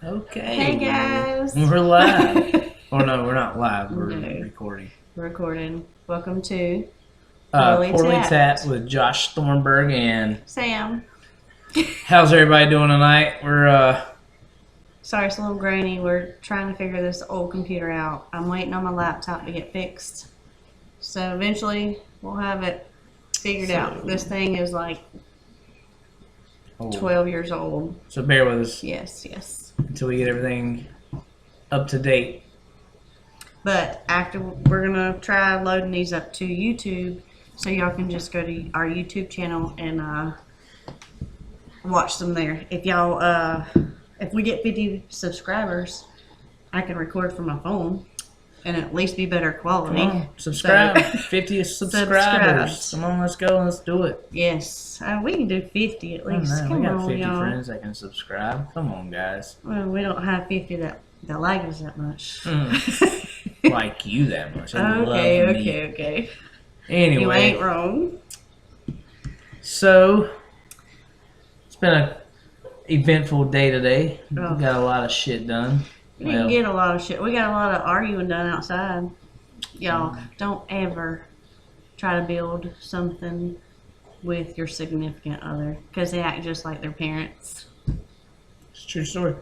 Okay. Hey guys. We're live. Oh no, we're not live. We're No. recording. Recording. Welcome to Poorly Tapped with Josh Thornburg and Sam. how's everybody doing tonight? We're Sorry, it's a little grainy. We're trying to figure this old computer out. I'm waiting on my laptop to get fixed. So eventually we'll have it figured out. This thing is like 12 years old. So bear with us. Yes. Until we get everything up to date. But after, we're going to try loading these up to YouTube so y'all can just go to our YouTube channel and watch them there. If y'all, if we get 50 subscribers, I can record from my phone and at least be better quality. Come on, subscribe. So, 50 subscribers. Come on, let's go. Let's do it. Yes. We can do 50 at least. Oh, no, Come we got on, 50 y'all. friends that can subscribe. Come on, guys. Well, we don't have 50 that like us that much. Like you that much. I love me. Okay. Anyway. You ain't wrong. So, it's been a eventful day today. Oh. We got a lot of shit done. We didn't get a lot of shit. We got a lot of arguing done outside. Y'all, don't ever try to build something with your significant other because they act just like their parents. It's a true story.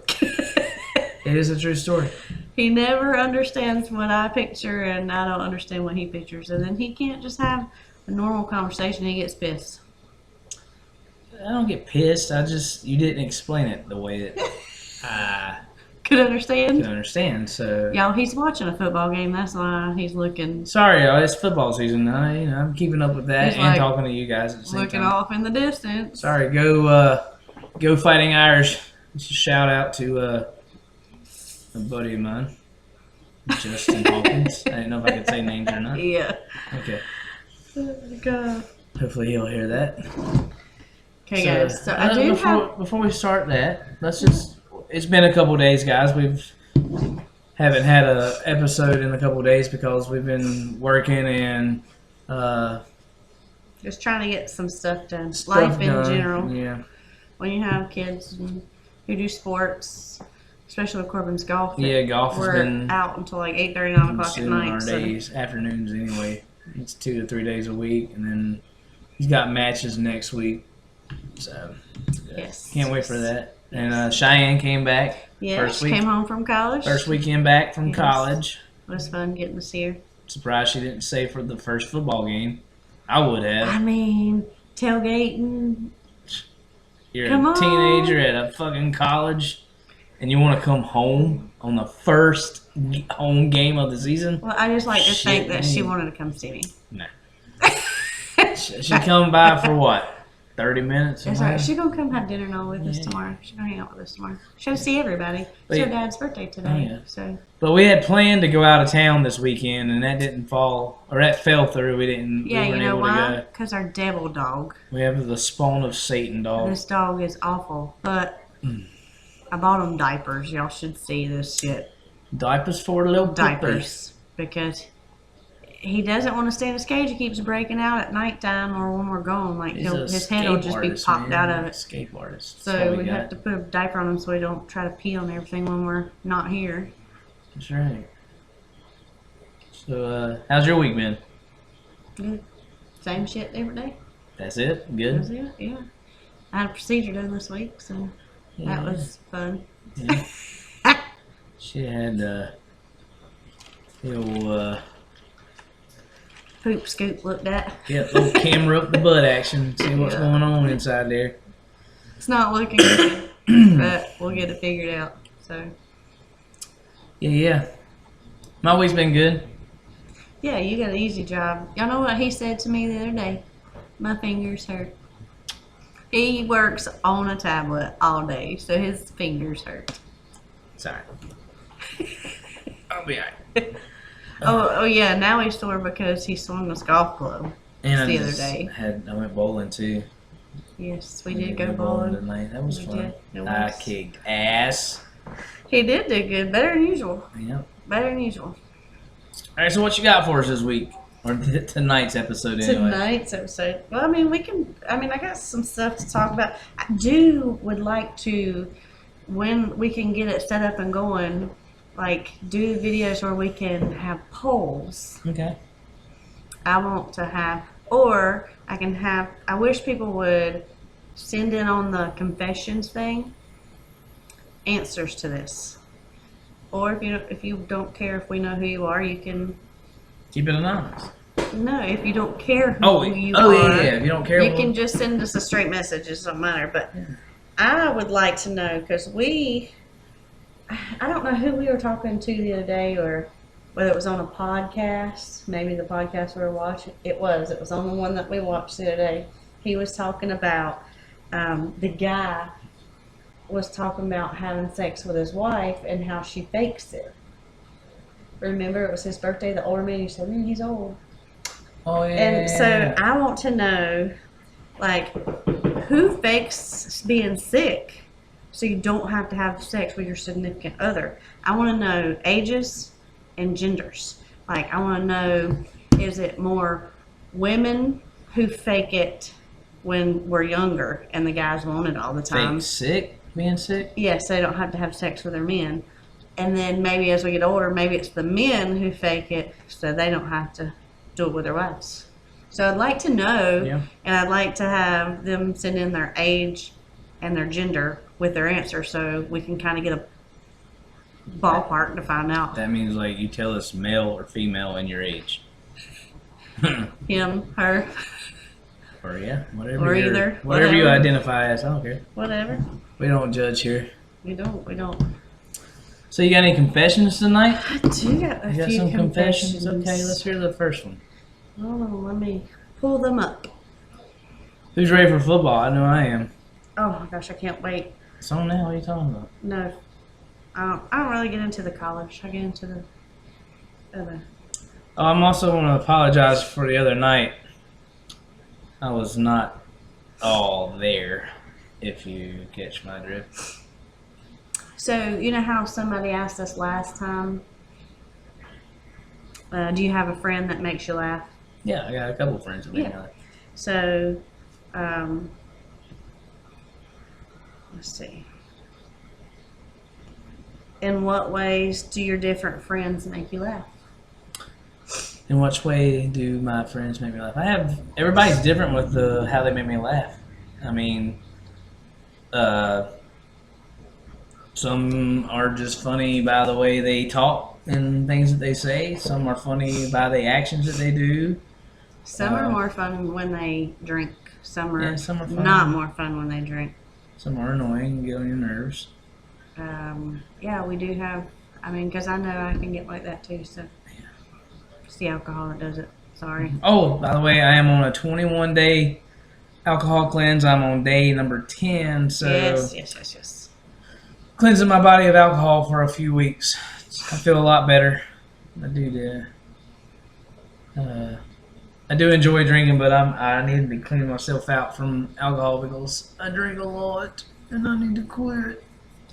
It is a true story. He never understands what I picture and I don't understand what he pictures. And then he can't just have a normal conversation. He gets pissed. I don't get pissed. You didn't explain it the way that I Could understand? can understand. So, Y'all, he's watching a football game. That's why he's looking sorry, y'all. It's football season. I'm keeping up with that He's and like, talking to you guys at the same time. off in the distance. Sorry, go Fighting Irish. Just a shout out to a buddy of mine, Justin Hawkins. I didn't know if I could say names or not. Yeah. Okay. Oh my God. Hopefully he'll hear that. Okay, guys. So I do before we start that, it's been a couple days, guys. Haven't had a episode in a couple days because we've been working and just trying to get some stuff done. stuff Life in done. general. Yeah. When you have kids who do sports, especially with Corbin's golf. Yeah, golf has We're been out until like 8:30, 9 o'clock at consuming night. our So days, afternoons anyway. It's 2 to 3 days a week, and then he's got matches next week. So yes. can't wait for that. And Cheyenne came back. Yeah, first she week. came home from college. First weekend back from Yes. college. It was fun getting to see her. Surprised she didn't stay for the first football game. I would have. I mean, tailgating. You're Come a on. teenager at a fucking college, and you want to come home on the first home game of the season? Well, I just like to Shit, think that she man. wanted to come see me. Nah. She come by for what? 30 minutes? It's somewhere? like, she's gonna come have dinner and all with us Yeah. tomorrow. She's gonna hang out with us tomorrow. She'll see everybody. But It's her yeah. dad's birthday today. Oh, yeah. So But we had planned to go out of town this weekend, and that fell through. We yeah, you weren't know able why? to go. Because our devil dog. We have the spawn of Satan dog. This dog is awful. But I bought him diapers. Y'all should see this shit. Diapers for the little puppy. Diapers. Because he doesn't want to stay in his cage. He keeps breaking out at nighttime or when we're gone. Like He's a his head will escape just artist, be popped man. out of it. Escape artist. That's So all we got. have to put a diaper on him so he don't try to pee on everything when we're not here. That's right. So, how's your week been? Good. Same shit every day. That's it? That's Good? it. Yeah. I had a procedure done this week, so that was fun. Yeah. She had, the old, Poop scoop looked at. little camera up the butt action. See what's Yeah. going on inside there. It's not looking good, but we'll get it figured out. So Yeah. My week's been good. yeah, you got an easy job. Y'all know what he said to me the other day? My fingers hurt. He works on a tablet all day, so his fingers hurt. Sorry. I'll be alright. Oh yeah, now he's sore because he swung his golf club. And The other day. I went bowling too. Yes, we did go bowling. tonight. That was We fun. did. It I was. kicked ass. He did do good, better than usual. Yep. Better than usual. Alright, so what you got for us this week? Or tonight's episode anyway. Tonight's episode. Well, I got some stuff to talk about. I would like to when we can get it set up and going, like do videos where we can have polls. Okay. I want to have, or I can have, I wish people would send in on the confessions thing answers to this. Or if you don't care if we know who you are, you can, Keep it anonymous. no, if you don't care who Oh, you oh are, yeah. If you don't care, you can just send us a straight message. It doesn't matter. But I would like to know, because I don't know who we were talking to the other day, or whether it was on a podcast, maybe the podcast we were watching. It was on the one that we watched the other day. He was talking about, the guy was talking about having sex with his wife and how she fakes it. Remember, it was his birthday, the older man, he said, man, he's old. Oh yeah. And so I want to know, like, who fakes being sick so you don't have to have sex with your significant other? I want to know ages and genders. Like, I want to know, is it more women who fake it when we're younger and the guys want it all the time? Fake sick, being sick. Yes, they don't have to have sex with their men. And then maybe as we get older, maybe it's the men who fake it so they don't have to do it with their wives. So I'd like to know, Yeah. and I'd like to have them send in their age and their gender with their answer so we can kind of get a ballpark to find out. That means like you tell us male or female and your age. Him, her, Or yeah, whatever. Or your- either, Whatever you whatever. identify as. I don't care. whatever. We don't judge here. We don't. So you got any confessions tonight? I do got a You got few some confessions. Okay, let's hear the first one. Hold on, let me pull them up. Who's ready for football? I know I am. Oh my gosh, I can't wait. It's on now. What are you talking about? No, I don't really get into the college. I get into the other. Oh, I'm also want to apologize for the other night. I was not all there, if you catch my drift. So, you know how somebody asked us last time, do you have a friend that makes you laugh? Yeah, I got a couple friends that make me Yeah. laugh. So, let's see. In what ways do your different friends make you laugh? In which way do my friends make me laugh? Everybody's different with how they make me laugh. I mean, some are just funny by the way they talk and things that they say. Some are funny by the actions that they do. Some are more fun when they drink. Some are, some are fun. not more fun when they drink. Some are annoying and get on your nerves. Yeah, we do have. I mean, because I know I can get like that too. So it's the alcohol that does it. Sorry. Oh, by the way, I am on a 21-day alcohol cleanse. I'm on day number 10, so Yes. cleansing my body of alcohol for a few weeks. I feel a lot better. I do. I do enjoy drinking, but I need to be cleaning myself out from alcohol because I drink a lot and I need to quit.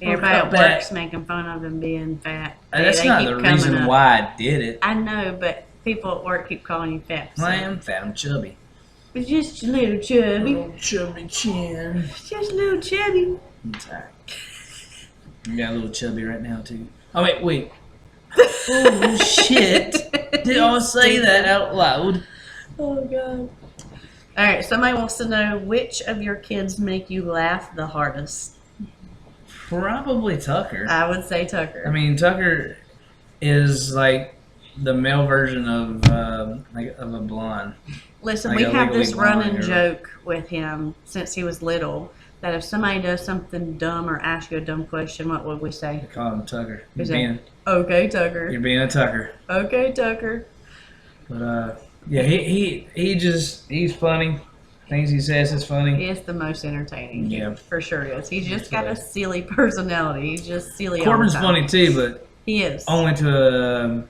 Everybody at Cut back. work's making fun of him being fat. That's They not keep the coming reason up. why I did it. I know, but people at work keep calling you fat. So. I am fat. I'm chubby. It's just a little chubby. Little chubby chin. It's just a little chubby. It's alright. You got a little chubby right now too. Oh wait. Oh shit! Did I say that out loud? Oh god. All right. Somebody wants to know which of your kids make you laugh the hardest. Probably Tucker. I would say Tucker. I mean, Tucker is like the male version of of a blonde. Listen, like we a have this Legally Blonde running or- joke with him since he was little that if somebody does something dumb or asks you a dumb question, what would we I say? call him Tucker. You're Is that- being, Okay, Tucker. you're being a Tucker. Okay, Tucker. But yeah, he's funny. Things he says is funny. He is the most entertaining. Yeah. For sure is. He's just got a silly personality. He's just silly Corbin's all the time. funny too, but He is. only to a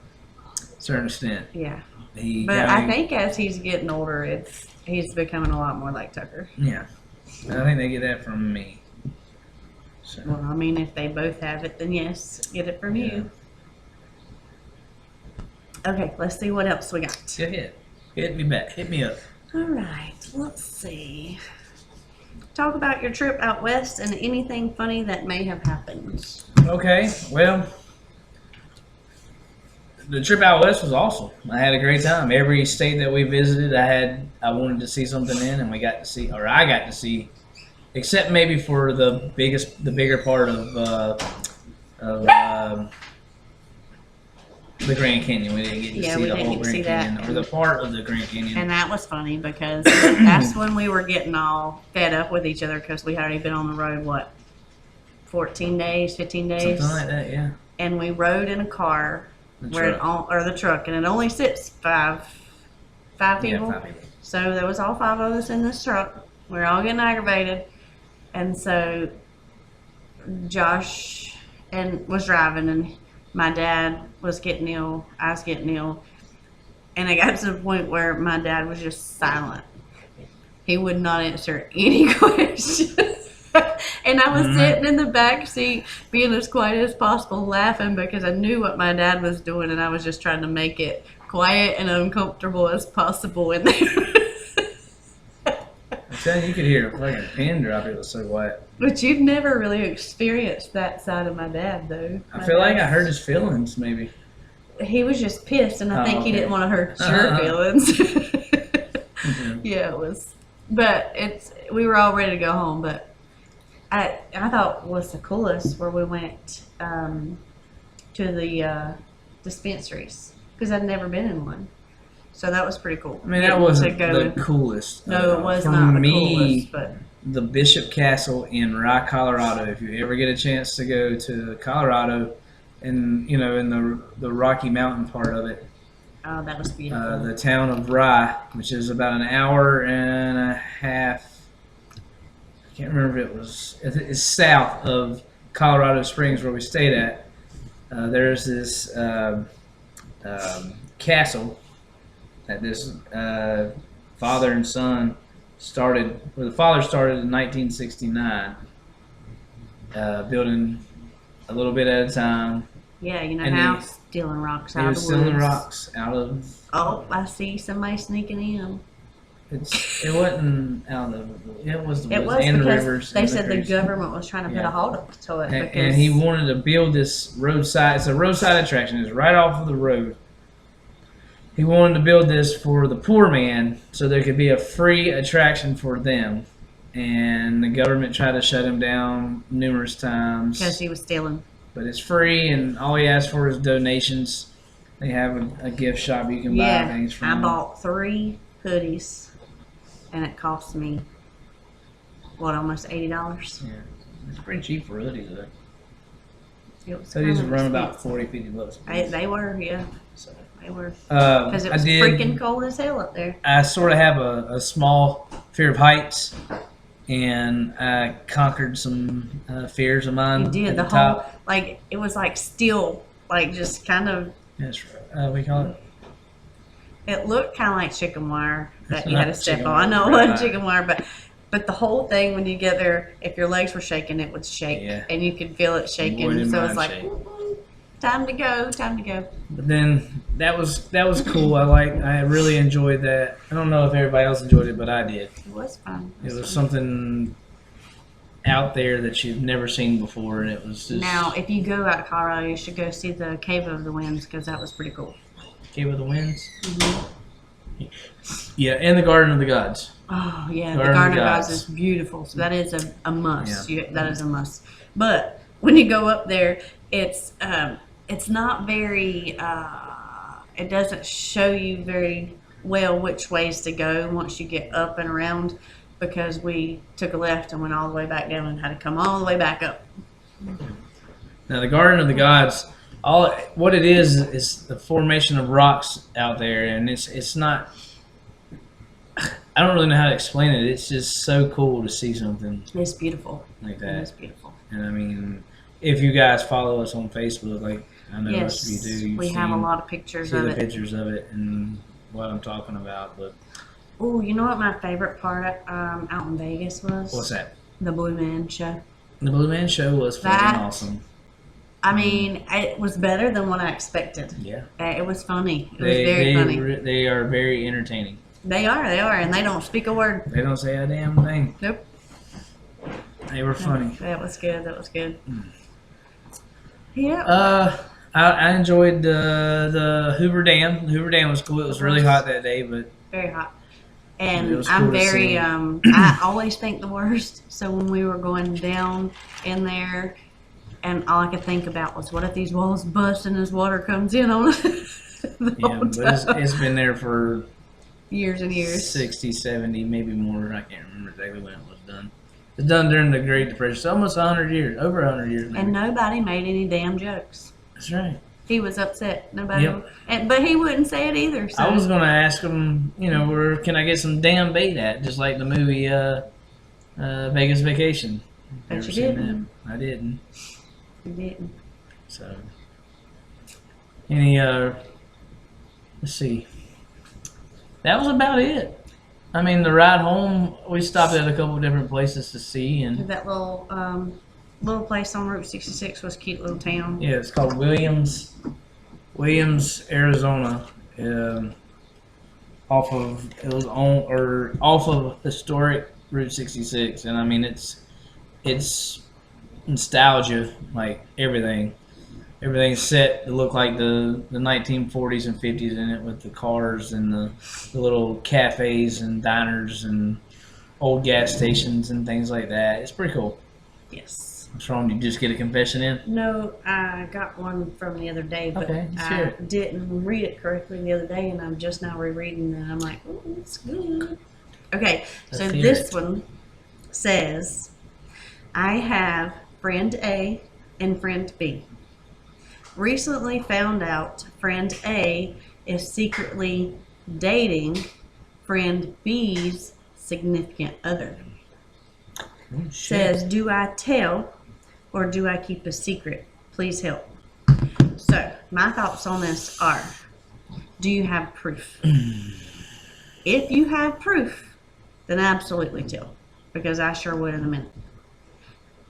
certain extent. Yeah. He But kinda- I think as he's getting older, he's becoming a lot more like Tucker. Yeah. I think they get that from me. So, Well, I mean, if they both have it, then yes, get it from you. Okay, let's see what else we got. go ahead. Hit me back. Hit me up. All right, let's see. talk about your trip out west and anything funny that may have happened. Okay, well, the trip out west was awesome. I had a great time. Every state that we visited, I wanted to see something in, and we got to see, or I got to see, except maybe for the bigger part of the Grand Canyon. We didn't get to Yeah, see we the didn't whole get to see Grand that. Canyon, or the part of the Grand Canyon. And that was funny because that's when we were getting all fed up with each other because we had already been on the road, what, 14 days, 15 days? Something like that, yeah. And we rode in a car The where truck. or the truck, and it only sits five people. Yeah, 5 people. So there was all 5 of us in this truck. We were all getting aggravated, and so Josh was driving, and my dad was getting ill. I was getting ill, and it got to the point where my dad was just silent. He would not answer any questions. And I was sitting in the back seat being as quiet as possible, laughing because I knew what my dad was doing, and I was just trying to make it quiet and uncomfortable as possible in there. I'm telling you, you could hear like a pin drop. It was so quiet. But you've never really experienced that side of my dad, though. I feel like I hurt his feelings, maybe. He was just pissed, and I think he okay. didn't want to hurt your feelings. Mhm. Yeah, it was. But we were all ready to go home, but I thought was the coolest where we went to the dispensaries because I'd never been in one, so that was pretty cool. I mean, that Getting wasn't to go the and- coolest. No, it was For not the me, coolest, but the Bishop Castle in Rye, Colorado. If you ever get a chance to go to Colorado, and in the Rocky Mountain part of it, oh, that was beautiful. the town of Rye, which is about an hour and a half. I can't remember if it's south of Colorado Springs where we stayed at. There's this castle that this father and son started, where the father started in 1969, building a little bit at a time. Yeah, you know and how he- stealing rocks He out of was the stealing woods. rocks out of. Oh, I see somebody sneaking in. It wasn't out of. It was the It woods was and the because rivers. they and said the creeks. government was trying to put Yeah. a halt to it. And Because he wanted to build this roadside. It's a roadside attraction. It's right off of the road. He wanted to build this for the poor man, so there could be a free attraction for them. And the government tried to shut him down numerous times. because he was stealing. But it's free, and all he asked for is donations. They have a gift shop you can buy Yeah, things from. I bought 3 hoodies, and it cost me almost $80. Yeah, it's pretty cheap for hoodies though. It was So these kind of run about expensive. 40, 50 bucks. They were, yeah, So, they were because it I was did. freaking cold as hell up there. I sort of have a small fear of heights, and I conquered some fears of mine. You did at the the whole top. like it was like steel, like just kind of. Yes, we call it. It looked kind of like chicken wire that It's you had not to step chicken on. I know it wire, wasn't right. chicken wire, but the whole thing when you get there, if your legs were shaking, it would shake, Yeah. and you could feel it shaking. Wouldn't So it's mind like, shaking. time to go, time to go. But then that was cool. I really enjoyed that. I don't know if everybody else enjoyed it, but I did. It was fun. It was something out there that you've never seen before, and it was just Now, if you go out to Colorado, you should go see the Cave of the Winds because that was pretty cool. Cave of the Winds. Yeah, and the Garden of the Gods. Oh yeah, Garden the of Garden of Gods. Gods is beautiful. So that is a must. Yeah. That is a must. But when you go up there, it's not very. It doesn't show you very well which ways to go once you get up and around, because we took a left and went all the way back down and had to come all the way back up. Now, the Garden of the Gods, what it is the formation of rocks out there, and it's not. I don't really know how to explain it. It's just so cool to see something It's beautiful. like It that. is beautiful. And I mean, if you guys follow us on Facebook, like I know most of you Yes, do, you've we have a seen- lot of pictures see of the it. pictures of it and what I'm talking about. But Oh, you know what my favorite part out in Vegas was? what's that? The Blue Man Show. The Blue Man Show was fucking That- awesome. I mean, it was better than what I expected. Yeah, It was funny. It was very funny. They are very entertaining. They are, and they don't speak a word. They don't say a damn thing. Nope. They were funny. That was good. That was good. Yeah. I enjoyed the Hoover Dam. The Hoover Dam was cool. It was really hot that day, but Very hot. It And was I'm cool to see. very, I always think the worst. So when we were going down in there, and all I could think about was, what if these walls bust and this water comes in on us? the yeah, whole but time. it's been there for Years and years. 60, 70, maybe more. I can't remember exactly when it was done. It's done during the Great Depression. It's almost 100 years, over 100 years now. And nobody made any damn jokes. That's right. He was upset. Nobody. Yep. But he wouldn't say it either. So. I was going to ask him, where can I get some damn bait at? Just like the movie Vegas Vacation. But Ever you seen didn't. that? I didn't. He didn't. So, any, let's see. That was about it. I mean, the ride home, we stopped at a couple of different places to see, and That little place on Route 66 was a cute little town. yeah, it's called Williams, Arizona. Off of historic Route 66, and I mean it's nostalgia, like everything. Everything's set to look like the 1940s and 50s in it, with the cars and the little cafes and diners and old gas stations and things like that. It's pretty cool. Yes. What's wrong? Did you just get a confession in? No, I got one from the other day, but Okay, let's hear I it. didn't read it correctly the other day, and I'm just now rereading it, and I'm like, oh, it's good. Okay, so Let's hear this it. one says, I have friend A and friend B. Recently found out friend A is secretly dating friend B's significant other. Oh, shit. Says, do I tell or do I keep a secret? Please help. So, my thoughts on this are, do you have proof? If you have proof, then absolutely tell, because I sure would in a minute.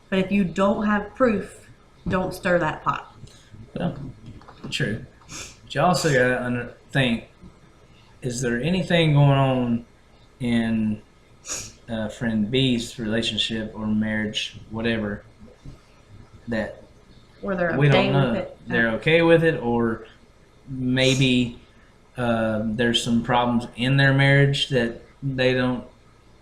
But if you don't have proof, don't stir that pot. Well, true. But you also gotta think: is there anything going on in friend B's relationship or marriage, whatever, that Or they're we okay don't know? with it. They're okay with it, or maybe there's some problems in their marriage that they don't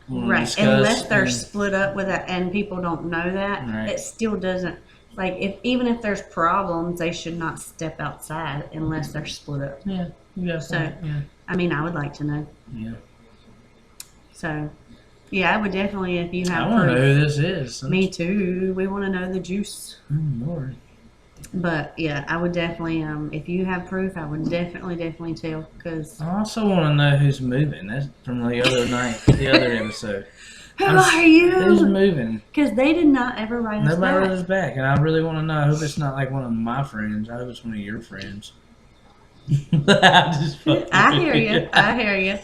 want to Right, discuss. unless they're and- split up with it and people don't know that, Right. it still doesn't, like, even if there's problems, they should not step outside unless they're split up. yeah, you got So- point. Yeah, I mean, I would like to know. yeah. So, yeah, I would definitely, if you I have want to know proof. who this is. Me too. We want to know the juice. Oh, Lord. But yeah, I would definitely, if you have proof, I would definitely tell. Cause I also want to know who's moving. That's from the other night, the other episode. who I'm are Who's you? moving? Because they did not ever write us Nobody wrote back. us back, and I really want to know. I hope it's not like one of my friends. I hope it's one of your friends. I just fucking I hear you. I hear you.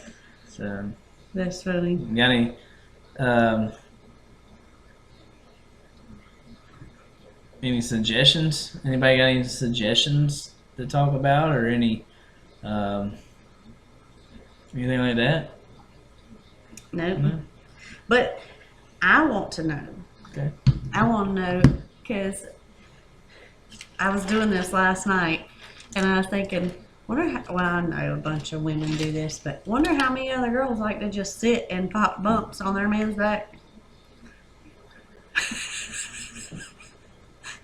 So, That's funny. got any suggestions? Anybody got any suggestions to talk about, or anything like that? Nope. No? But I want to know. Okay. I want to know because I was doing this last night, and I was thinking, wonder how, well, I know a bunch of women do this, but wonder how many other girls like to just sit and pop bumps on their man's back.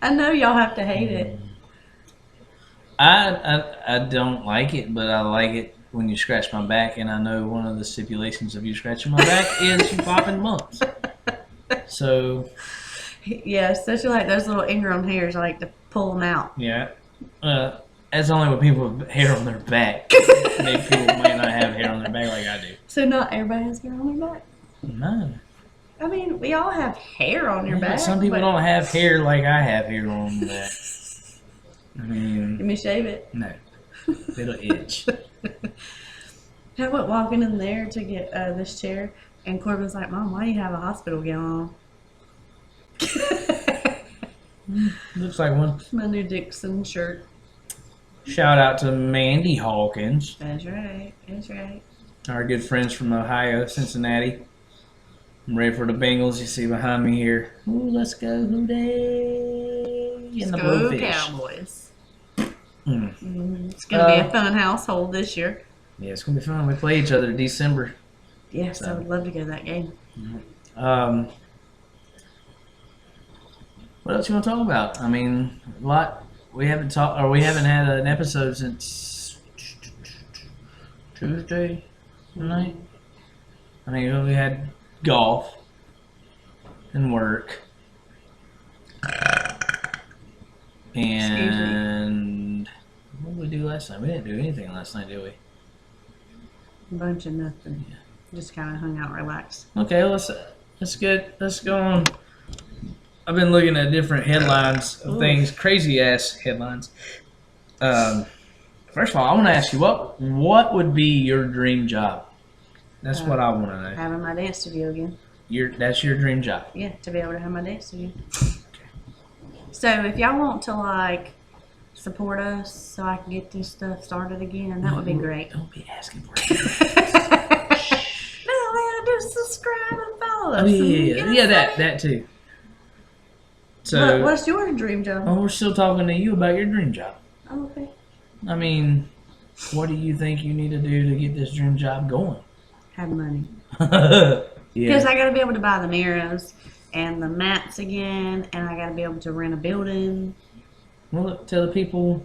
I know y'all have to hate it. I don't like it, but I like it when you scratch my back, and I know one of the stipulations of you scratching my back is you popping bumps. So, Yeah, especially like those little ingrown hairs, I like to pull them out. yeah. That's only when people have hair on their back. Maybe people might not have hair on their back like I do. So not everybody has hair on their back. No. I mean, we all have hair on your Yeah, back. some people but- don't have hair like I have hair on their back. I mean, Let me shave it. no. It'll itch. I went walking in there to get this chair, and Corbin's like, "Mom, why do you have a hospital gown on?" Looks like one. My new Dixon shirt. Shout out to Mandy Hawkins, That's right. That's right. our good friends from Ohio, Cincinnati. I'm ready for the Bengals. You see behind me here. Ooh, let's go, Houday! Let's And the go Blowfish. Cowboys. Mm. It's going to be a fun household this year. Yeah, it's gonna be fun. We play each other in December. Yes, So. I would love to go to that game. What else you want to talk about? I mean, a lot. We haven't had an episode since Tuesday night. I mean, we had golf and work, and what did we do last night? We didn't do anything last night, did we? A bunch of nothing. Yeah. Just kind of hung out, relaxed. Okay, let's go on. I've been looking at different headlines of things, crazy ass headlines. First of all, I want to ask you what would be your dream job? That's what I want to know. Having my dance studio again. That's your dream job. Yeah, to be able to have my dance studio. So if y'all want to like support us so I can get this stuff started again, that would be great. Don't be asking for it. No, man, just subscribe and follow us. Oh yeah, that too. So What's your dream job? we're still talking to you about your dream job. Oh, okay. I mean, what do you think you need to do to get this dream job going? Have money. Yeah. Because I got to be able to buy the mirrors and the mats again, and I got to be able to rent a building. Well, look, tell the people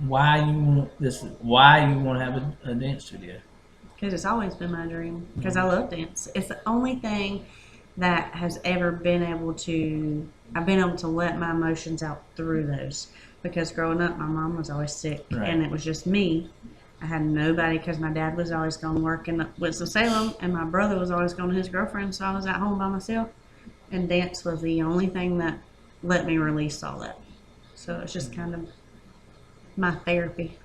why you want to have a dance studio. Because it's always been my dream. Because I love dance. It's the only thing that has ever been able to. I've been able to let my emotions out through those. Because growing up, my mom was always sick, Right. and it was just me. I had nobody because my dad was always going to work in Winston-Salem, and my brother was always going to his girlfriend, so I was at home by myself. And dance was the only thing that let me release all that. So it's just kind of my therapy.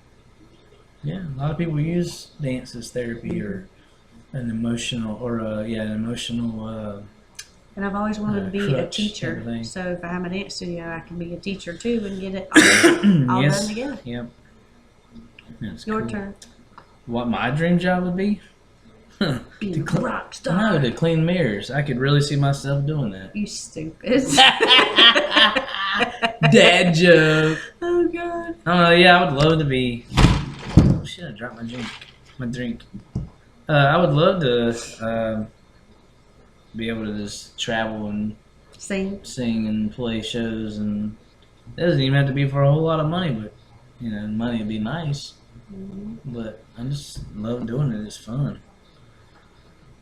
Yeah, a lot of people use dance as therapy or an emotional And I've always wanted to be a crutch type teacher. of thing. So if I have a dance studio, I can be a teacher too and get it all yes. done together. Yep. That's Your cool. turn. What my dream job would be? Be a rock star. No, to clean mirrors. I could really see myself doing that. You stupid. Dad joke. Oh, God. I don't know. Yeah, I would love to be. Oh shit! I dropped my drink. I would love to be able to just travel and Sing. sing and play shows, and it doesn't even have to be for a whole lot of money, but money would be nice. But I just love doing it. It's fun.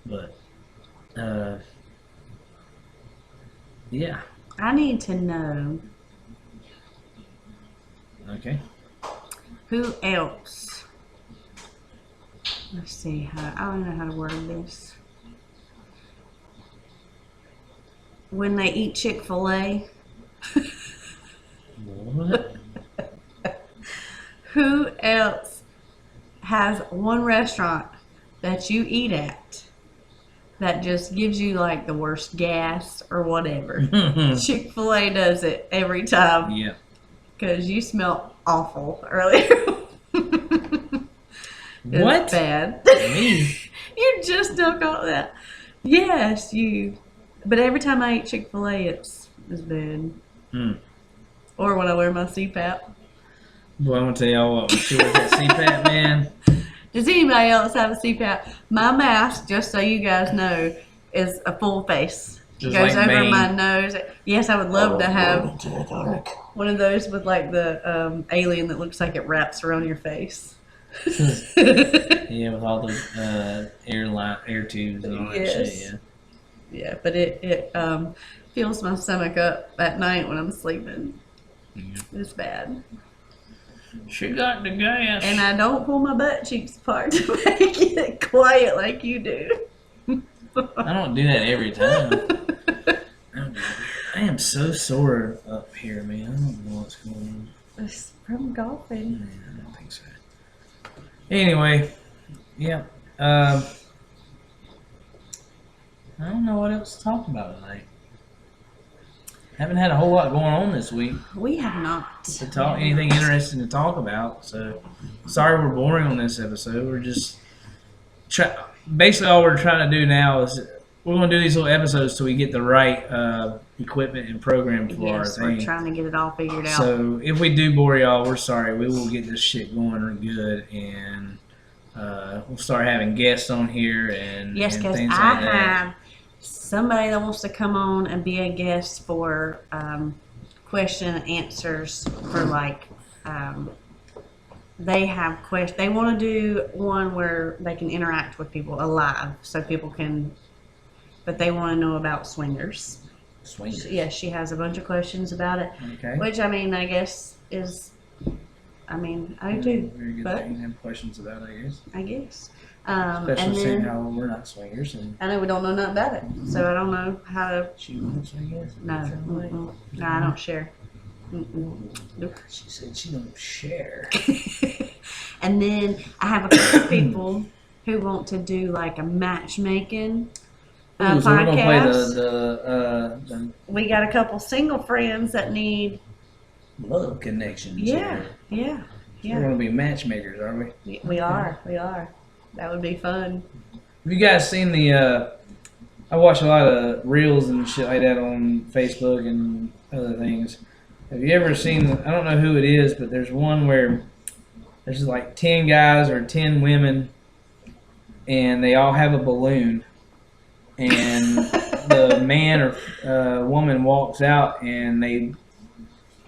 But yeah. I need to know Okay. who else. Let's see. I don't know how to word this. When they eat Chick-fil-A, What? who else has one restaurant that you eat at that just gives you like the worst gas or whatever? Chick-fil-A does it every time Yeah. because you smell awful earlier. It's What? bad. Me? You just don't got that. Yes, you. But every time I eat Chick-fil-A, it's bad. Hmm. Or when I wear my CPAP. Boy, I'm gonna tell y'all what. When she wears that CPAP, man. Does anybody else have a CPAP? My mask, just so you guys know, is a full face. It Just goes like over Bane. my nose. Yes, I would love to have one of those with like the alien that looks like it wraps around your face. Yeah, with all the air tubes and all that Yes. shit. Yeah. Yeah, but it fills my stomach up at night when I'm sleeping. Yeah. It's bad. She got the gas. And I don't pull my butt cheeks apart to make it quiet like you do. I don't do that every time. I am so sore up here, man. I don't know what's going on. It's from golfing. I don't think so. Anyway, yeah. I don't know what else to talk about tonight. Haven't had a whole lot going on this week We have not. to talk anything interesting to talk about. So sorry we're boring on this episode. We're just basically all we're trying to do now is we're gonna do these little episodes till we get the right equipment and program for Yes, our we're thing. trying to get it all figured out. So if we do bore y'all, we're sorry. We will get this shit going good, and we'll start having guests on here and Yes, and because things I like that. have somebody that wants to come on and be a guest for question and answers for like they have questions. They want to do one where they can interact with people alive, so people can. But they want to know about swingers. Swingers. Yeah, she has a bunch of questions about it, Okay. which I mean, I guess is. I mean, I do too. Very good but- thing to have questions about, I guess. I guess. Especially And seeing then how we're not swingers and I know we don't know nothing about it, so I don't know how to. she wants, I guess. No, mm-mm. No, I don't share. Mm-mm. Nope. She said she don't share. And then I have a couple people who want to do like a matchmaking Ooh, so we're gonna play podcast. the We got a couple single friends that need. love connections. Yeah, here. yeah, We're yeah. gonna be matchmakers, are we? We are. That would be fun. Have you guys seen the? I watch a lot of reels and shit like that on Facebook and other things. Have you ever seen? I don't know who it is, but there's one where there's like 10 guys or 10 women, and they all have a balloon, and the man or woman walks out, and they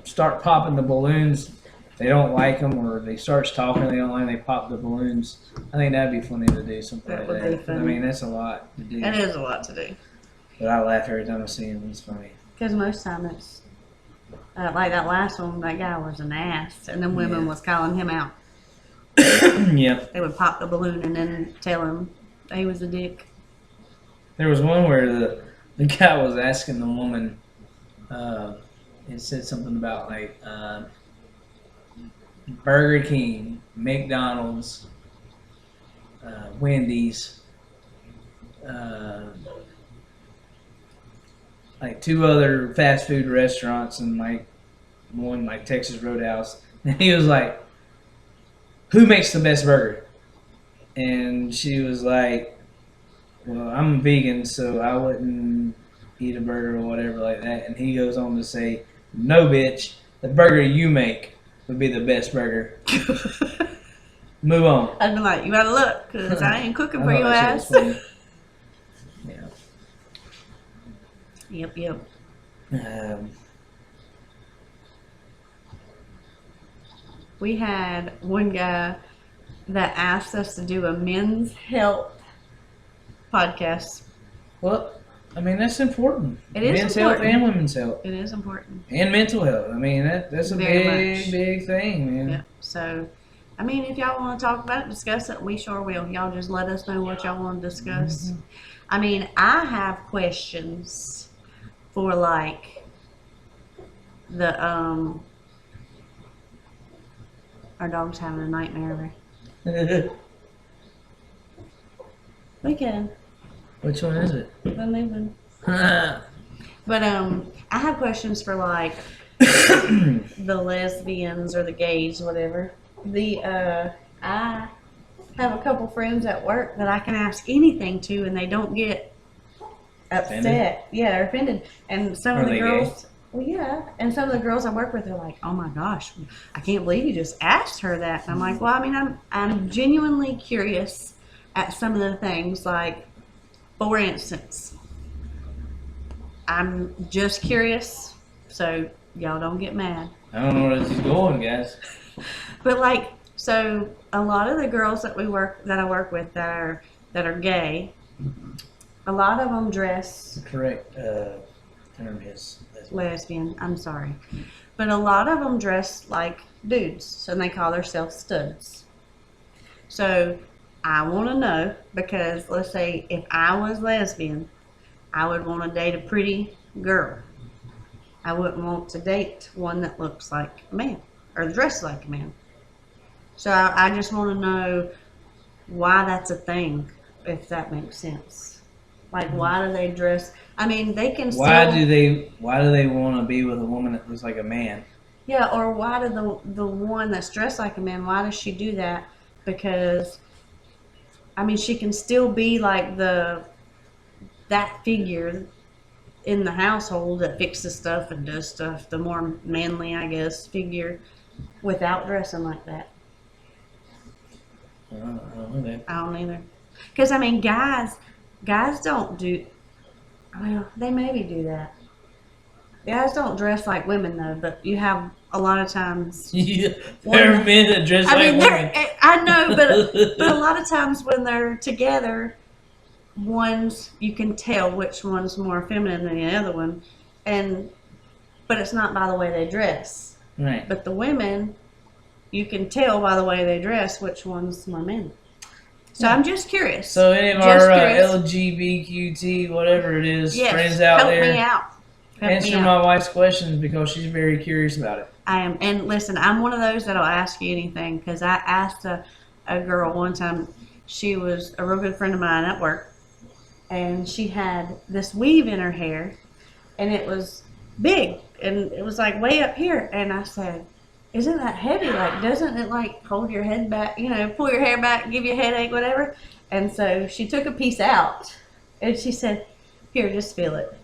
start popping the balloons. They don't like them, or they starts talking. They don't like them, they pop the balloons. I think that'd be funny to do something That like would be that. funny. I mean, that's a lot to do. It is a lot to do But I laugh every time I see him. It's funny. because most time it's like that last one. That guy was an ass, and then women Yeah. was calling him out. Yep. They would pop the balloon and then tell him he was a dick. There was one where the guy was asking the woman. It said something about like Burger King, McDonald's, Wendy's, like 2 other fast food restaurants, and like one like Texas Roadhouse. And he was like, "Who makes the best burger?" And she was like, "Well, I'm a vegan, so I wouldn't eat a burger or whatever like that." And he goes on to say, "No, bitch, the burger you make would be the best burger." Move on. I'd be like, you gotta look, because I ain't cooking I for thought your that ass. shit was funny. Yep. Yeah. We had one guy that asked us to do a men's health podcast. Well, I mean, that's important. It is Men's health important. and women's health. It is important. And mental health. I mean, that's a Very big, much. big thing, man. Yep. So, I mean, if y'all want to talk about it, discuss it, we sure will. Y'all just let us know what y'all want to discuss. Mm-hmm. I mean, I have questions for like the our dog's having a nightmare. We can. Which one is it? We're leaving. Well, But I have questions for like the lesbians or the gays, whatever. I have a couple friends at work that I can ask anything to, and they don't get upset. Offended? Yeah, they're offended. And some Are of the they girls, well, yeah, and some of the girls I work with are like, "Oh my gosh, I can't believe you just asked her that." And I'm like, "Well, I mean, I'm genuinely curious at some of the things, like, for instance." I'm just curious, so y'all don't get mad. I don't know where this is going, guys. But like, so a lot of the girls that I work with that are gay, a lot of them dress The correct term is lesbian. I'm sorry, but a lot of them dress like dudes, so they call themselves studs. So I want to know, because let's say if I was lesbian, I would want to date a pretty girl. I wouldn't want to date one that looks like a man or dresses like a man. So I just want to know why that's a thing, if that makes sense. Like, why do they dress? I mean, they can still. Why do they want to be with a woman that looks like a man? Yeah, or why do the one that's dressed like a man? Why does she do that? Because, I mean, she can still be like the that figure in the household that fixes stuff and does stuff, the more manly, I guess, figure without dressing like that. I don't know that. I don't either. Because, I mean, guys don't do, well, they maybe do that. Guys don't dress like women, though, but you have a lot of times. Yeah, there are men that dress I mean, like women. I know, but a lot of times when they're together, you can tell which one's more feminine than the other one, but it's not by the way they dress. Right. But the women, you can tell by the way they dress which one's more manly. So Yeah. I'm just curious. So any of Just our curious. LGBTQT, whatever it is, Yes, friends out help there, me out. Help me answer out. my wife's questions because she's very curious about it. I am, and listen, I'm one of those that'll ask you anything because I asked a girl one time. She was a real good friend of mine at work, and she had this weave in her hair, and it was big, and it was like way up here. And I said, "Isn't that heavy? Like, doesn't it like hold your head back? You know, pull your hair back, give you a headache, whatever?" And so she took a piece out, and she said, "Here, just feel it."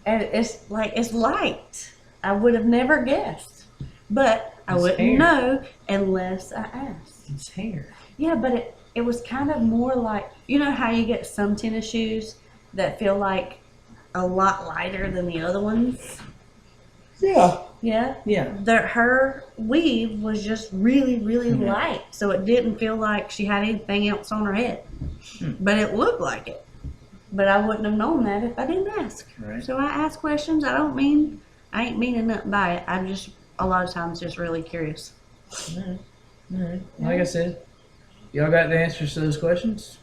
And it's light. I would have never guessed, but I It's wouldn't hair. know unless I asked. It's hair. Yeah, but it was kind of more like, you know how you get some tennis shoes that feel like a lot lighter than the other ones? Yeah. Yeah. Yeah. Her weave was just really, really light, so it didn't feel like she had anything else on her head. But it looked like it. But I wouldn't have known that if I didn't ask. Right. So I ask questions. I ain't meaning nothing by it. I'm just a lot of times just really curious. All right. Like I said, y'all got the answers to those questions?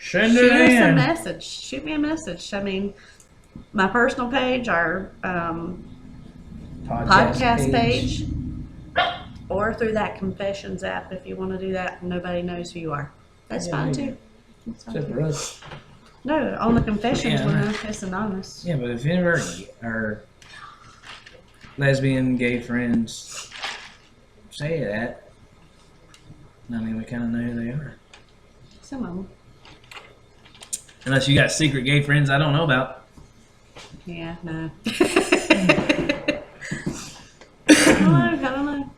Send Shoot it us a in. message. Shoot me a message. I mean, my personal page, our podcast page, or through that confessions app if you want to do that and nobody knows who you are. That's Yeah, fine maybe. too. That's fine Except too. for us. No, on the confessions Yeah. one, it's anonymous. Yeah, but if any of our lesbian, gay friends say that, I mean, we kind of know who they are. Some of them. Unless you got secret gay friends I don't know about. Yeah, no. I don't know.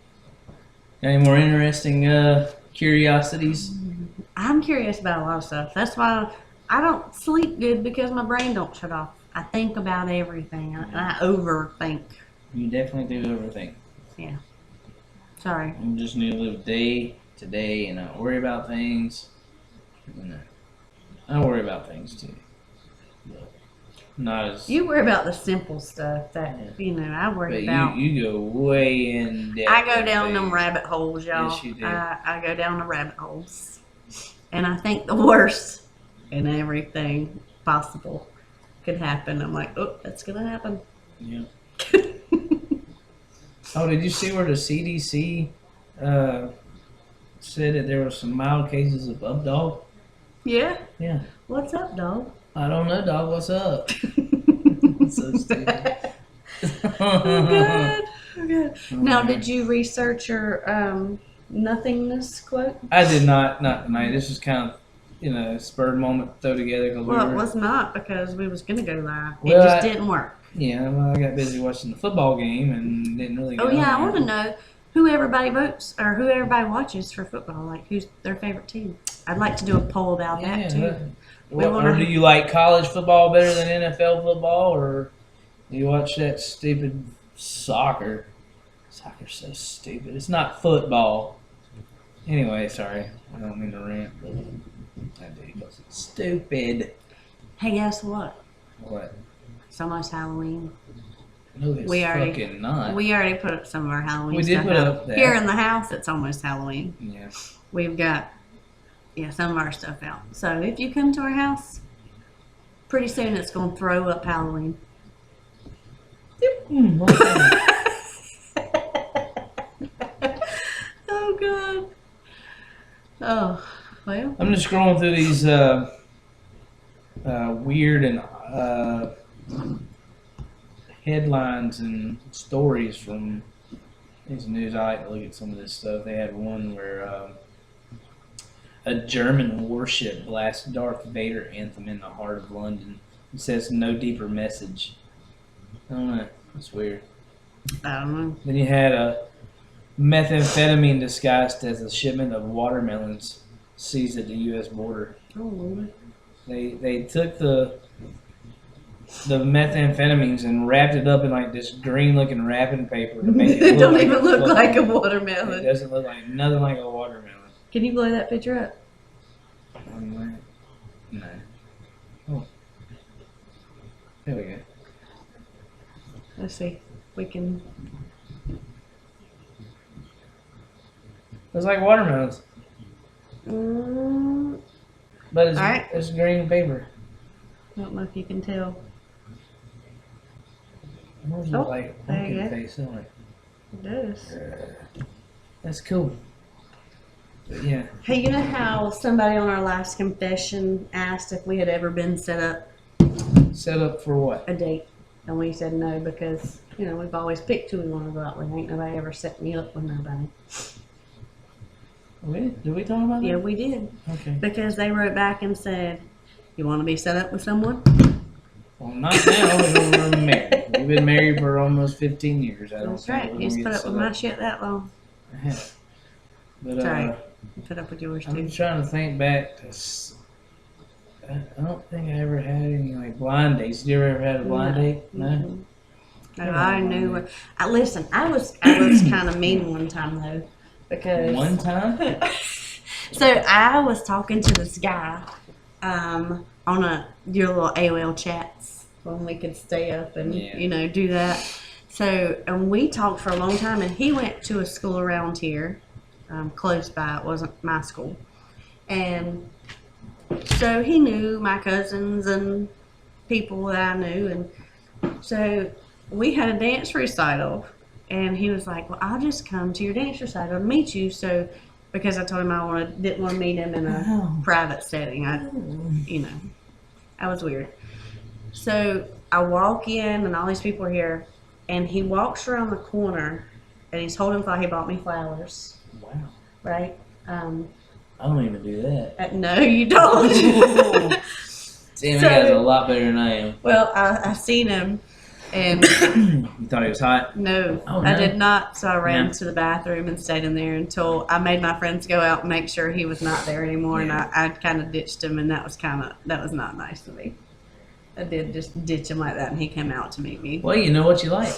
Any more interesting curiosities? I'm curious about a lot of stuff. That's why I don't sleep good because my brain don't shut off. I think about everything. I overthink. You definitely do overthink. Sorry. You just need to live day to day and not worry about things. You know, I worry about things too. But not as. You worry about the simple stuff that, I worry But about. you go way in depth. I go with down them things. rabbit holes, y'all. Yes, you do. I go down the rabbit holes. And I think the worst and everything possible could happen. I'm like, oh, that's going to happen. Yeah. Oh, did you see where the CDC said that there were some mild cases of up dog? Yeah? Yeah. What's up, dog? I don't know, dog. What's up? So stupid. Oh, good. Oh, good. Oh, Now, man. did you research your nothingness quote? I did not tonight. This was kind of, spurred moment to throw together. Cause Well, we it were, was not because we was going to go live. Well, it just I- didn't work. Yeah, well, I got busy watching the football game and didn't really. Oh, get yeah, I on want to there. know who everybody votes or who everybody watches for football. Like, who's their favorite team? I'd like to do a poll about that, too. Or do you like college football better than NFL football, or do you watch that stupid soccer? Soccer's so stupid. It's not football. Anyway, sorry. I don't mean to rant, but I do because it's stupid. Hey, guess what? What? It's almost Halloween. No, it's We already- fucking not. We already put up some of our Halloween We did stuff put out. up that. Here in the house, it's almost Halloween. Yeah. We've got, some of our stuff out. So if you come to our house, pretty soon it's going to throw up Halloween. Okay. Oh, God. Oh, well. I'm just scrolling through these weird and headlines and stories from these news. I like to look at some of this stuff. They had one where a German warship blasts Darth Vader anthem in the heart of London. It says no deeper message. I don't know. That's weird. I don't know. Then you had a methamphetamine disguised as a shipment of watermelons seized at the U.S. border. Oh, Lord. They took the methamphetamines and wrapped it up in like this green looking wrapping paper to make it It look don't like even look like a It watermelon. doesn't look like nothing like a watermelon. Can you blow that picture up? No. Oh. There we go. Let's see. We can. It's like watermelons, Mm, but it's, Alright. it's green paper. I don't know if you can tell. It looks Oh, like a there you pumpkin go. face, don't it? It does. That's cool. But yeah. Hey, you know how somebody on our last confession asked if we had ever been set up Set up for what? a date? And we said no because, you know, we've always picked who we want to go out with. Ain't nobody ever set me up with nobody. Did we talk about that? Yeah, we did. Okay. Because they wrote back and said, you want to be set up with someone? Well, not now. We're married. We've been married for almost 15 years. I don't That's think right. we're You just gonna put get up with set my up. shit that long. I have. But Sorry. You put up with yours I'm too. trying to think back to. I don't think I ever had any like blind dates. Did you ever had a blind No. date? No. Mhm. No, Yeah, I blind knew. date. Listen, I was kind of mean one time though, because One time. so I was talking to this guy on your little AOL chats when we could stay up and Yeah. you know do that. So and we talked for a long time, and he went to a school around here, close by. It wasn't my school, and so he knew my cousins and people that I knew, and so we had a dance recital, and he was like, "Well, I'll just come to your dance recital to meet you." So, because I told him didn't want to meet him in a Wow. private setting, you know, I was weird. So I walk in, and all these people are here, and he walks around the corner, and he's holding he bought me flowers, Wow. right? I don't even do that. No, you don't. Damn, So- you guys are a lot better than I am. Well, I seen him, and You thought he was hot? no, Oh, I no? did not. So I ran No. to the bathroom and stayed in there until I made my friends go out and make sure he was not there anymore. Yeah. And I kind of ditched him, and that was not nice of me. I did just ditch him like that, and he came out to meet me. Well, you know what you like.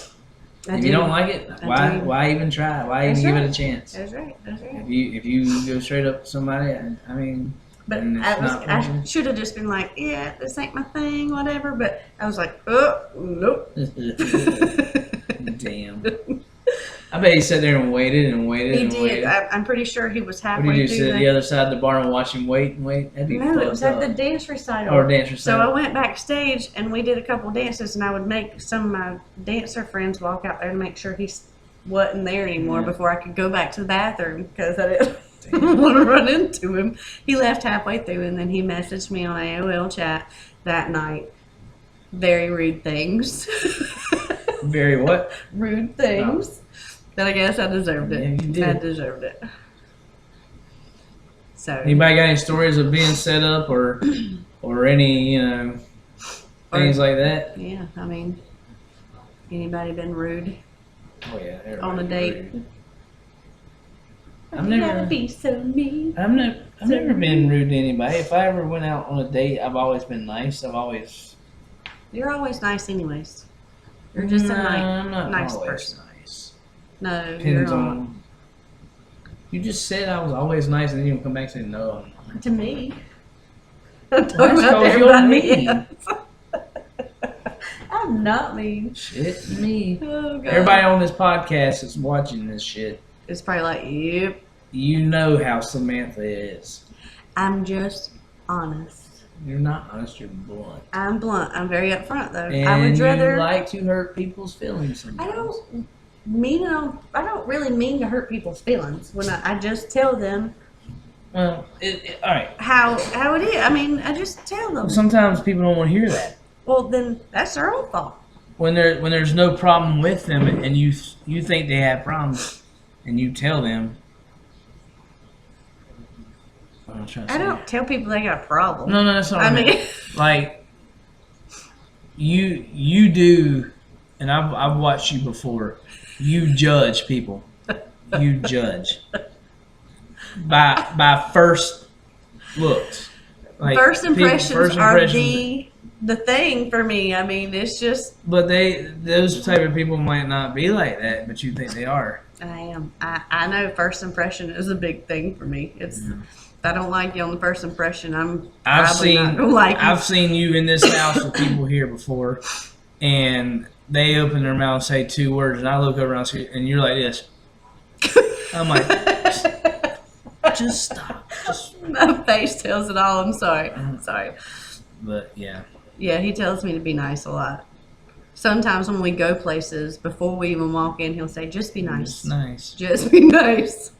I If do. you don't like it, I why do. why even try? Why That's even give right. it a chance? That's right. That's right. If you go straight up to somebody, I mean, But and it's not I working. should have just been like, yeah, this ain't my thing, whatever. But I was like, oh, nope. Damn. I bet he sat there and waited and waited He and did. waited. I'm pretty sure he was What halfway did you do? through Sit at the other side of the bar and watch him wait and wait? That'd be No, it was fucked at the up. dance recital. Or dance So I recital. went backstage and we did a couple dances, and I would make some of my dancer friends walk out there to make sure he wasn't there anymore Yeah. before I could go back to the bathroom because I didn't want to run into him. He left halfway through, and then he messaged me on AOL chat that night. Very rude things. Very what? Rude things. But I guess I deserved it. Yeah, you did. I deserved it. So Anybody got any stories of being set up or any things like that? yeah, I mean, anybody been rude Oh yeah, on a everybody's date? rude. I've never- gotta be so mean. I've never been rude to anybody. If I ever went out on a date, I've always been nice. You're always nice, anyways. You're just a I'm not nice always person. nice. No, you're Depends not. on. You just said I was always nice, and then you come back and say no. I'm not. To me. I'm Well, talking that's about 'cause you're everybody mean. else. I'm not mean. Shit, me. Oh, God. Everybody on this podcast is watching this shit. It's probably like, yep. You know how Samantha is. I'm just honest. You're not honest. You're blunt. I'm blunt. I'm very upfront, though. And I would rather. you like to hurt people's feelings sometimes. I don't really mean to hurt people's feelings when I just tell them Well, all right. how it is. I mean, I just tell them. Sometimes people don't want to hear that. Well, then that's their own fault. When there's no problem with them, and you think they have problems, and you tell them. What am I trying to I say? don't tell people they got a problem. No, that's not. I what mean, like you do, and I've watched you before. You judge people. You judge by first looks. Like First impressions, first are impressions. the thing for me. I mean, it's just But those type of people might not be like that, but you think they are. I am. I know first impression is a big thing for me. It's if I don't like you on the first impression, I've probably not seen gonna like you. I've seen you in this house with people here before, and they open their mouth and say 2 words, and I look over and you're like this. I'm like, just stop. My face tells it all. I'm sorry. Sorry. But yeah, Yeah, he tells me to be nice a lot. Sometimes when we go places, before we even walk in, he'll say, "Just be nice. it's nice. Just be nice."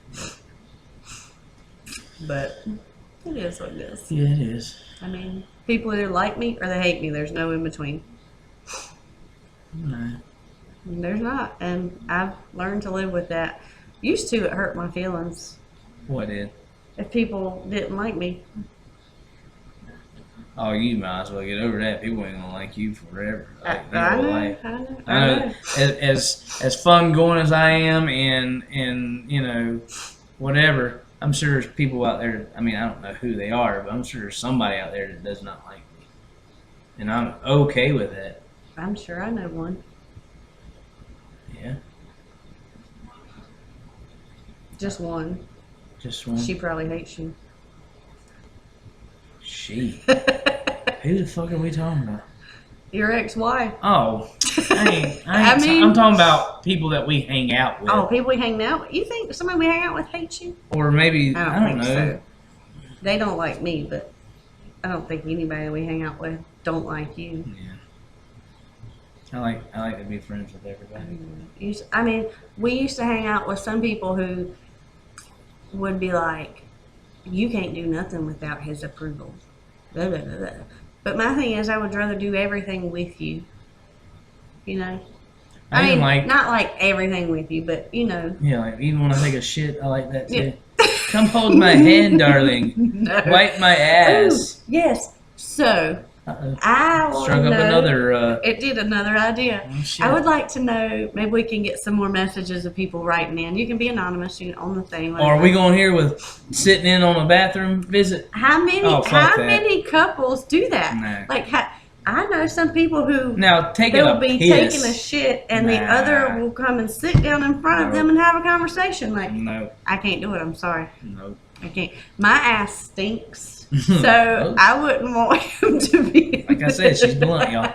But it is what it is. Yeah, it is. I mean, people either like me or they hate me. There's no in between. No. There's not, and I've learned to live with that. Used to, it hurt my feelings What did? if people didn't like me. Oh, you might as well get over that. People ain't gonna like you forever. Like, your I whole know, life. I know. As fun going as I am, and you know, whatever. I'm sure there's people out there. I mean, I don't know who they are, but I'm sure there's somebody out there that does not like me, and I'm okay with that. I'm sure I know one. Yeah, Just one. just one. She probably hates you. She. Who the fuck are we talking about? Your ex-wife. Oh, I mean- I'm talking about people that we hang out with, Oh, people we hang out with. You think somebody we hang out with hates you? or maybe I I don't don't think know. so. They don't like me, but I don't think anybody we hang out with don't like you. Yeah. I like to be friends with everybody. I mean, we used to hang out with some people who would be like, "You can't do nothing without his approval." Blah, blah, blah, blah. But my thing is, I would rather do everything with you. You know? I even mean, like not like everything with you, but you know. yeah, like even when I take a shit, I like that too. Yeah. Come hold my hand, darling. No. Wipe my ass. Ooh, yes. So Uh-oh. I want Struck to up know. another. It did another idea. Oh, shit. I would like to know. Maybe we can get some more messages of people writing in. You can be anonymous. You can on the thing. Or are we going here with sitting in on a bathroom visit? How many? Oh, fuck how that. many couples do that? No. Like, I know some people who Now taking they'll a be piss. taking a shit, and the Nah. other will come and sit down in front of No. them and have a conversation. Like, No, I can't do it. I'm sorry. no. I can't. My ass stinks, so Oh. I wouldn't want him to be. Like I said, she's blunt, y'all.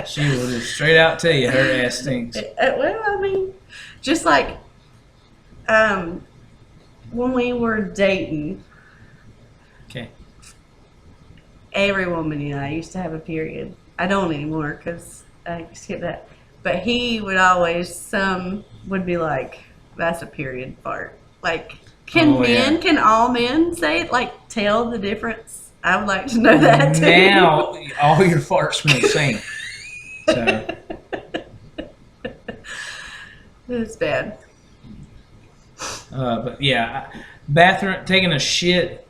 She will just straight out tell you her ass stinks. Well, I mean, just like when we were dating, Okay. every woman, you know, I used to have a period. I don't anymore because I skipped that. But he would always, some would be like, "That's a period fart." Like, can all men say it? Like, tell the difference? I would like to know that too. Now all your farts smell the same. So It's bad. but yeah, bathroom taking a shit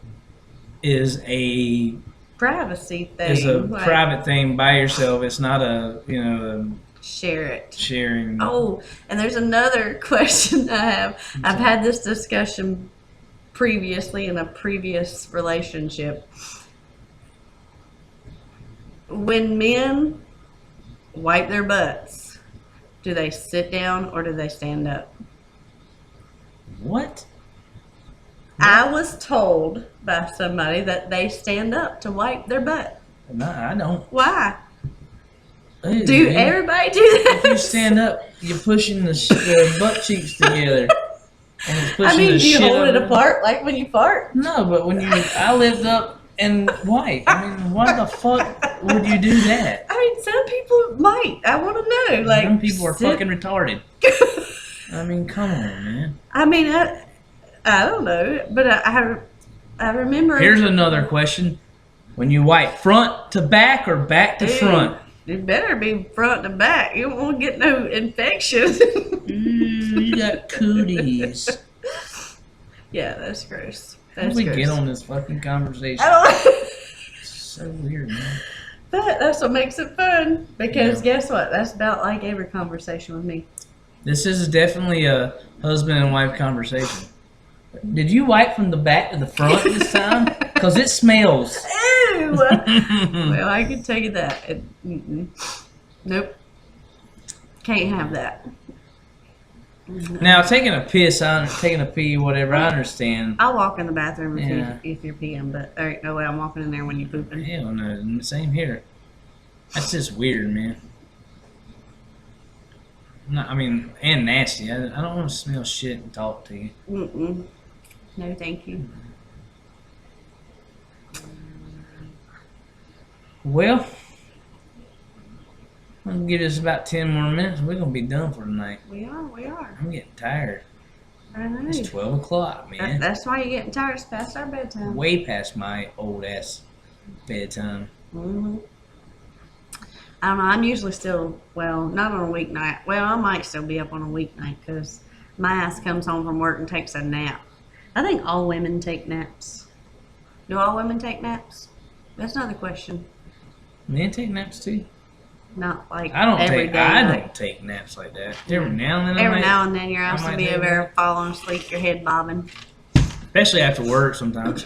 is a Privacy thing. like, private thing by yourself. It's not a share it. sharing. Oh, and there's another question I have. I've had this discussion previously in a previous relationship. When men wipe their butts, do they sit down or do they stand up? What? I was told by somebody that they stand up to wipe their butt. No, I don't. Why? Ew, Do man. everybody do If you that? stand up, you're pushing the butt cheeks together. And it's pushing I mean, the do you shit hold it over- apart like when you fart? No, but when I lived up and wipe. I mean, why the fuck would you do that? I mean, some people might. I want to know. Like, Some people are sit- fucking retarded. I mean, come on, man. I mean, I don't know, but I remember. Here's another question. When you wipe, front to back or back to Dude, front? It better be front to back. You don't want to get no infection. You got cooties. Yeah, that's gross. How That's do we gross. get on this fucking conversation? I don't. So weird, man. But that's what makes it fun. Because guess what? That's about like every conversation with me. This is definitely a husband and wife conversation. Did you wipe from the back to the front this time? Because it smells. Ew! Well, I can tell you that. Nope. Can't have that. Now, taking a piss, taking a pee, whatever, I understand. I'll walk in the bathroom Yeah. if you're peeing, but there ain't no way I'm walking in there when you're pooping. Hell no, same here. That's just weird, man. And nasty. I don't want to smell shit and talk to you. Mm-mm. No, thank you. Well, I'll give us about 10 more minutes. We're going to be done for tonight. We are. I'm getting tired. I know. It's 12 o'clock, man. That's why you're getting tired. It's past our bedtime. Way past my old ass bedtime. Mm-hmm. I don't know. I'm usually still, well, not on a weeknight. Well, I might still be up on a weeknight because my ass comes home from work and takes a nap. I think all women take naps. Do all women take naps? That's another question. Men take naps too. Not like I don't day. don't take naps like that. Every now and then. Every now and then your ass might will be do over that. there falling asleep, your head bobbing. Especially after work sometimes.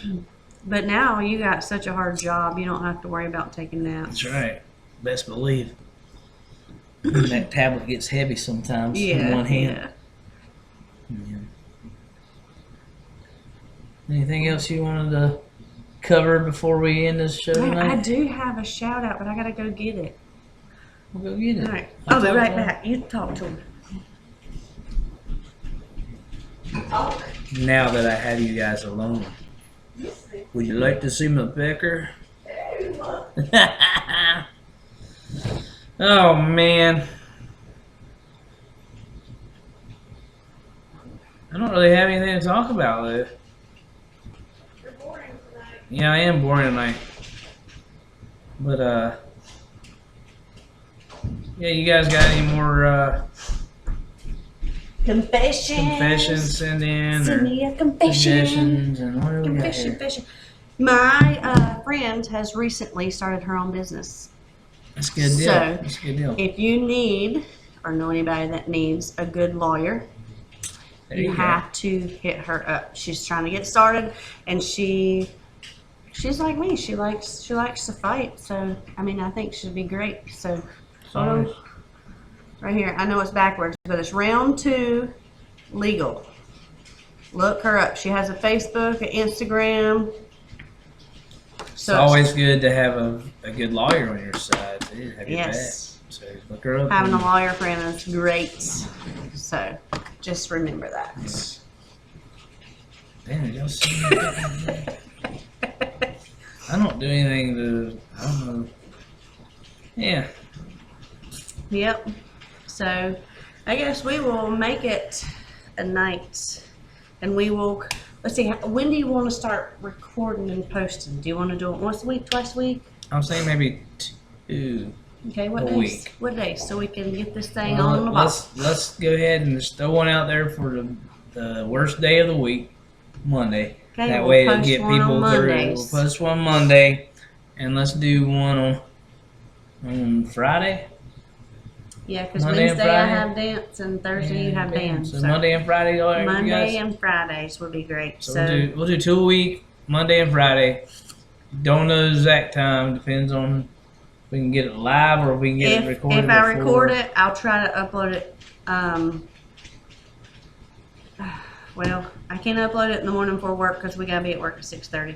But now you got such a hard job, you don't have to worry about taking naps. That's right. Best believe. That tablet gets heavy sometimes in one hand. Yeah. Anything else you wanted to cover before we end this show Wait, tonight? I do have a shout out, but I gotta go get it. We'll go get it. All right, I'll be right back. You talk to him. Now that I have you guys alone, would you like to see my pecker? Oh man, I don't really have anything to talk about, though. You're boring tonight. Yeah, I am boring tonight. But yeah, you guys got any more confessions send in Send or me a confession. suggestions and what do we got here? Confession. My friend has recently started her own business. That's a good deal. So, That's a good deal. If you need or know anybody that needs a good lawyer, There you go. have to hit her up. She's trying to get started, and she's like me. She likes to fight. So I think she'd be great. So Sorry. right here, I know it's backwards, but it's Round 2 Legal. Look her up. She has a Facebook, an Instagram. It's So always good to have a good lawyer on your side, too. Have your Yes. back. So look her up. having a and- lawyer friend is great. So just remember that. Damn, did y'all see that? I don't do anything to, I don't know. Yeah. Yep. So I guess we will make it a night, and we will. Let's see. When do you want to start recording and posting? Do you want to do it once a week, twice a week? I'm saying maybe 2. Okay. What A days? week. What days? So we can get this thing Well, on the box. let's go ahead and just throw one out there for the worst day of the week, Monday. Okay, That we'll way it'll post get one on people through. Mondays. We'll post one Monday, and let's do one on Friday. Yeah, because Monday and Wednesday I Friday. have dance, and Thursday you have dance. So Monday and Friday, all right, with you Monday guys? and Fridays would be great. So we'll do 2 a week, Monday and Friday. Don't know the exact time. Depends on if we can get it live or if we can get it recorded. If I before. record it, I'll try to upload it. Well, I can't upload it in the morning before work because we gotta be at work at 6:30.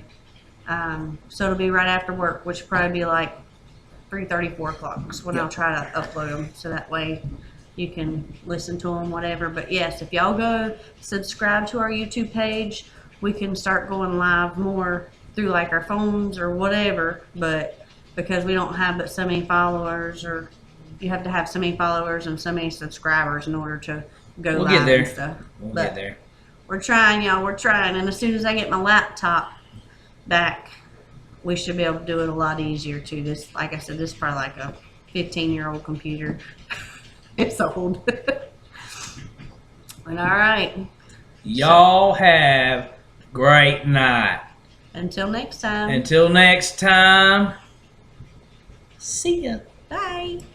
So it'll be right after work, which will probably be like 3:30, 4 o'clock. Is when I'll try to upload them, so that way you can listen to them, whatever. But yes, if y'all go subscribe to our YouTube page, we can start going live more through like our phones or whatever. But because we don't have but so many followers, or you have to have so many followers and so many subscribers in order to go We'll live get there. and stuff. We'll But get there. we're trying, y'all. We're trying. And as soon as I get my laptop back, we should be able to do it a lot easier too. This, like I said, this is probably like a 15-year-old computer. It's old. But all right. Y'all have a great night. Until next time. Until next time, See ya. Bye.